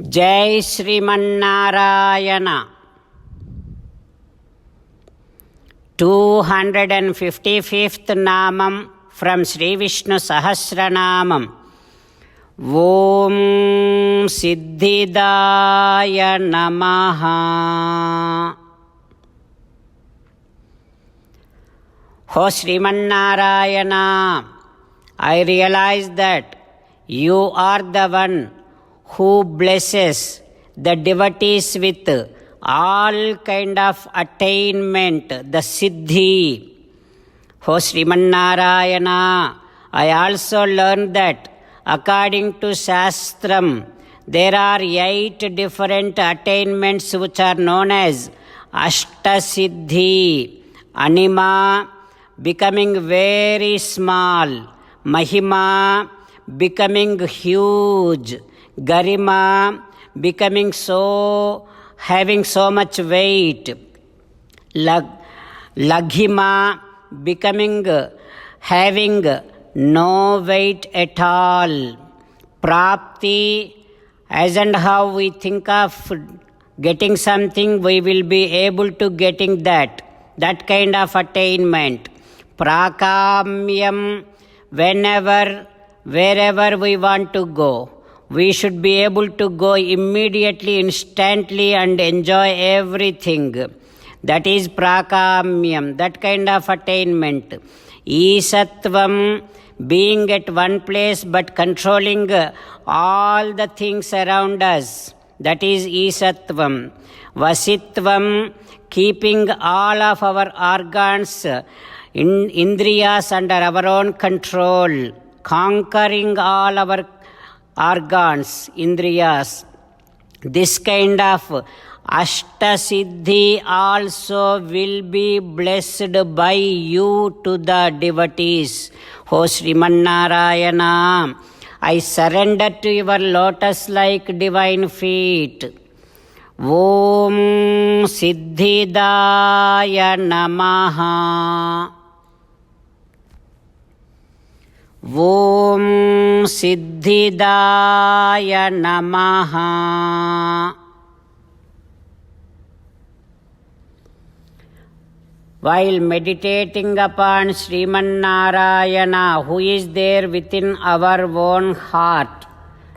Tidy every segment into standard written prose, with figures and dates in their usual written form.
Jai Srimanarayana. 255th Namam from Sri Vishnu Sahasranamam. Om Siddhidaya Namaha. O Srimanarayana, I realize that you are the one who blesses the devotees with all kind of attainment, the Siddhi. O Srimanarayana, I also learned that according to Shastram, there are 8 different attainments which are known as Ashtasiddhi. Anima, becoming very small. Mahima, becoming huge. Garima, becoming having so much weight. Laghima, becoming having no weight at all. Prapti, as and how we think of getting something, we will be able to getting that kind of attainment. Prakamyam, wherever we want to go, we should be able to go immediately, instantly and enjoy everything. That is prakamyam, that kind of attainment. Isatvam, being at one place but controlling all the things around us. That is Isatvam. Vasitvam, keeping all of our organs, indriyas under our own control, conquering all our organs, indriyas. This kind of Ashtasiddhi also will be blessed by you to the devotees. O Srimanarayana, I surrender to your lotus-like divine feet. Om Siddhidaya Namaha. Om Siddhidaya Namaha. While meditating upon Srimanarayana, who is there within our own heart,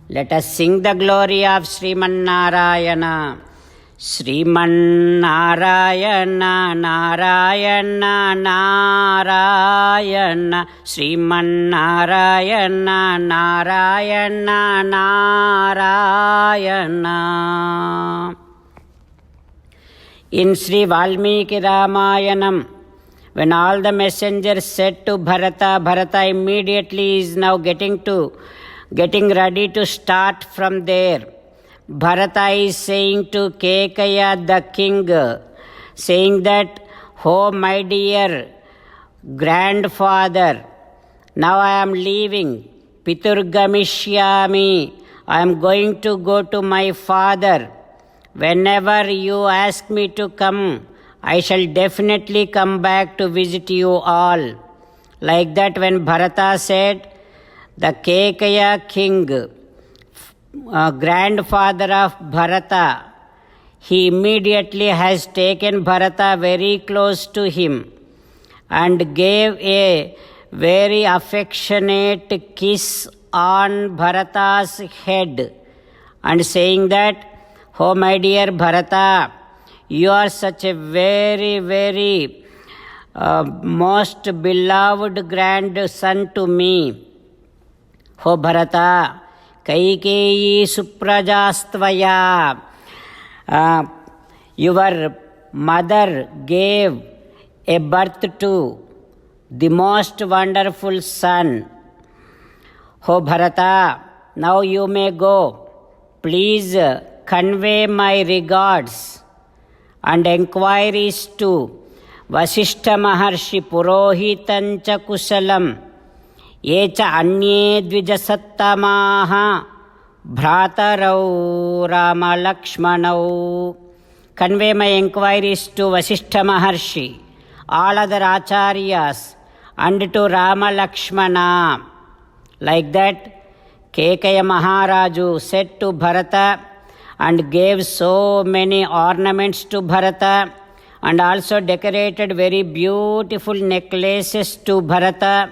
let us sing the glory of Srimanarayana. Srimanarayana, Narayana, Narayana. Srimanarayana, Narayana, Narayana. In Sri Valmiki Ramayanam, when all the messengers said to Bharata, Bharata immediately is now getting ready to start from there. Bharata is saying to Kekaya the king, saying that, oh my dear grandfather, now I am leaving. Piturgamishyami, I am going to go to my father. Whenever you ask me to come, I shall definitely come back to visit you all. Like that, when Bharata said, the Kekaya king, grandfather of Bharata, he immediately has taken Bharata very close to him and gave a very affectionate kiss on Bharata's head and saying that, oh my dear Bharata, you are such a very, very most beloved grandson to me. Oh Bharata, Kaikeyi Suprajastvaya, your mother gave a birth to the most wonderful son. Oh Bharata, now you may go. Please convey my regards and enquiries to Vasishtha Maharshi Purohitancha Kusalam Yecha Anye Dvijasattamaha Bhratarau Rama Lakshmanau. Convey my enquiries to Vasishtha Maharshi, all other acharyas, and to Rama Lakshmana. Like that, Kekaya Maharaju said to Bharata, and gave so many ornaments to Bharata, and also decorated very beautiful necklaces to Bharata,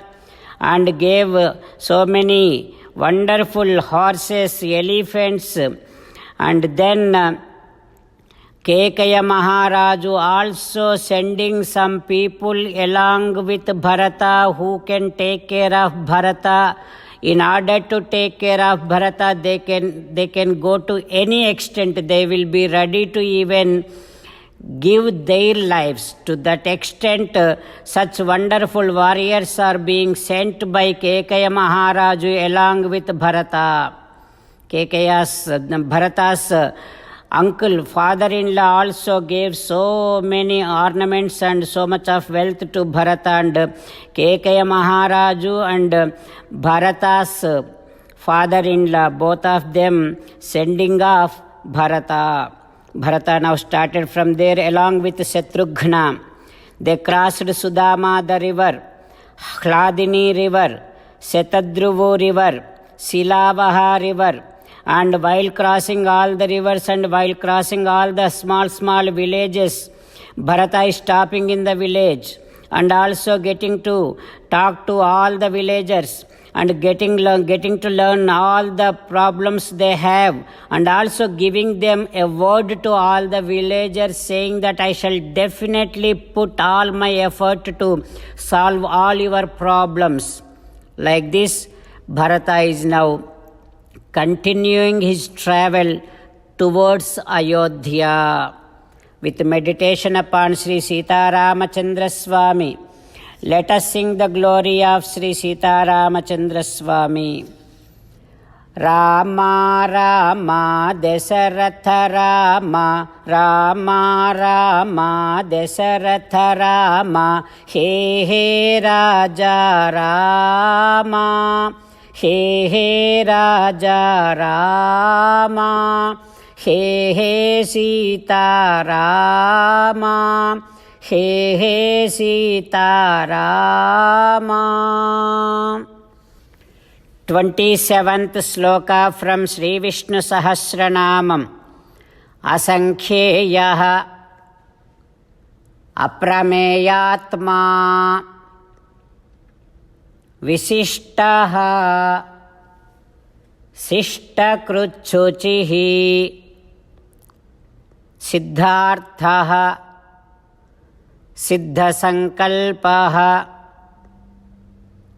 and gave so many wonderful horses, elephants, and then Kekaya Maharaju also sending some people along with Bharata who can take care of Bharata. In order to take care of Bharata, they can go to any extent. They will be ready to even give their lives. To that extent, such wonderful warriors are being sent by Kekaya Maharaju along with Bharata. Bharata's uncle, father-in-law also gave so many ornaments and so much of wealth to Bharata, and Kekaya Maharaju and Bharata's father-in-law, both of them sending off Bharata. Bharata now started from there along with Shatrughna. They crossed Sudama the river, Hladini river, Shatadruvu river, Silavaha river, and while crossing all the rivers and while crossing all the small villages, Bharata is stopping in the village and also getting to talk to all the villagers and getting to learn all the problems they have, and also giving them a word to all the villagers saying that I shall definitely put all my effort to solve all your problems. Like this, Bharata is now continuing his travel towards Ayodhya with meditation upon Sri Sita Ramachandra Swami. Let us sing the glory of Sri Sita Ramachandra Swami. Rama Rama Dasaratha Rama, Rama Rama Dasaratha Rama, He He Raja Rama, He He Raja Rama, He He Sita Rama, He He Sita Rama. 27th sloka from Sri Vishnu Sahasranamam. Asankhyeyaha Aprameyatma Visishtaha Sishtakruchuchihi Siddharthaha Siddhasankalpaha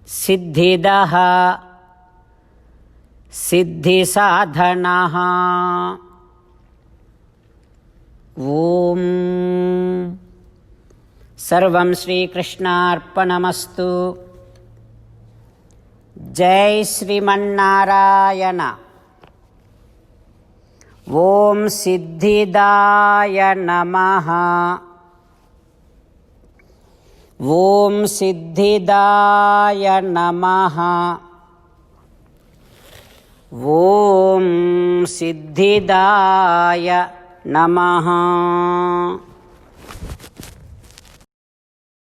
Siddhidaha Siddhisadhanaha. Om Sarvam Sri Krishnarpanamastu. Jai Srimannarayana. Om Siddhidaya Namaha. Om Siddhidaya Namaha. Om Siddhidaya Namaha.